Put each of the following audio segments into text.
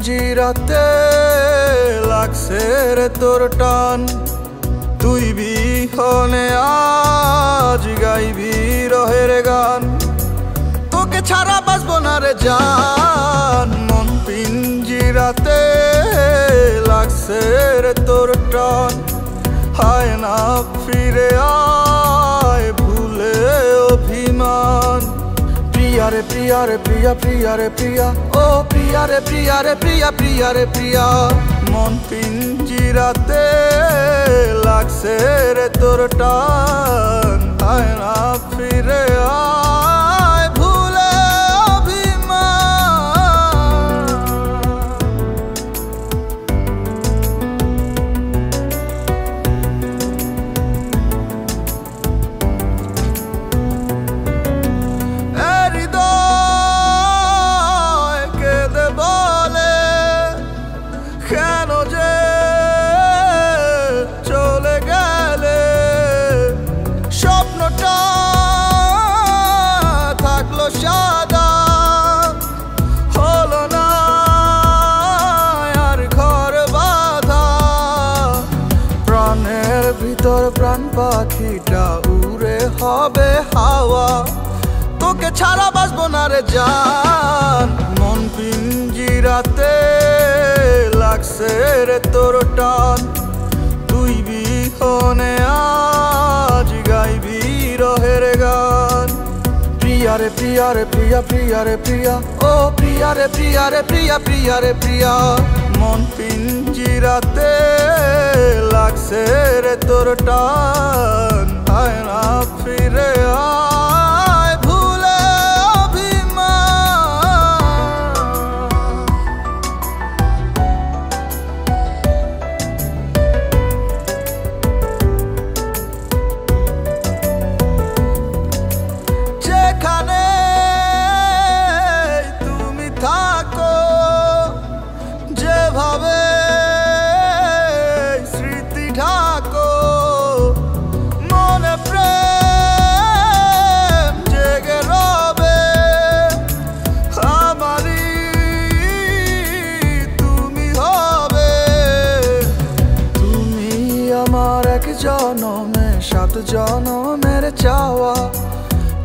পিঞ্জিরাতে লাগছে রে তোর টান, তুই বিহনে আজ গাইবি রহের গান। তোকে ছাড়া বাঁচবো না রে জান, মন পিঞ্জিরাতে লাগছে রে তোর টান। হায় না ফিরে আয় ভুলে অভিমান, প্রিয়া রে প্রিয়া রে প্রিয়া প্রিয়া রে প্রিয়া, ও প্রিয়া রে প্রিয়া রে প্রিয়া প্রিয়া রে প্রিয়া। মন পিঞ্জিরাতে লাগছে রে তোর টান, হায় না ফিরে আয় ভুলে অভিমান। হৃদয় কেঁদে বলে কেন যে চলে গেলে, স্বপ্নটা থাকলো সাদা হলো না আর ঘর বাঁধা। প্রাণের ভিতর প্রাণ পাখিটা উড়ে হবে হাওয়া, তোকে ছাড়া বাঁচবো না রে জান। মন পিঞ্জিরাতে লাগছে রে তোর টান, তুই বিহনে আজ গাইবি রহের গান। প্রিয়া রে প্রিয়া রে প্রিয়া প্রিয়া রে প্রিয়া, ও প্রিয়া রে প্রিয়া রে প্রিয়া প্রিয়া রে প্রিয়া। মন পিঞ্জিরাতে লাগছে রে তোর টান, হায় না ফিরে আয় ভুলে অভিমান। যেখানে তুমি থাকো, যেভাবে স্মৃতি ঢাকো, মনে প্রেম জেগে রবে আমারই তুমি হবে। তুমি আমার এক জনমে সাত জনমের চাওয়া,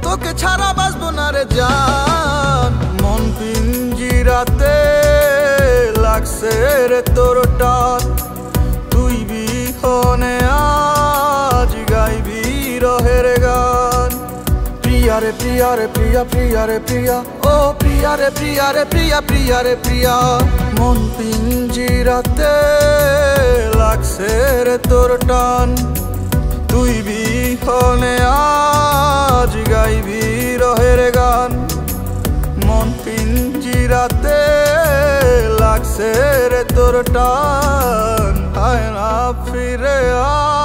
তোকে ছাড়া বাঁচবো না রে জান। মন পিঞ্জিরাতে লাগছে রে তোর টান, তুই বিহনে আজ গাইবি রহের গান। প্রিয়া রে প্রিয়া রে প্রিয়া প্রিয়া রে প্রিয়া, ও প্রিয়া রে প্রিয়া রে প্রিয়া প্রিয়া রে প্রিয়া। মন পিঞ্জিরাতে লাগছে রে তোর টান, তুই বিহনে আজ গাইবি রহের গান। মন পিঞ্জিরাতে লাগছে রে তোর টান, হায় না ফিরে আয়।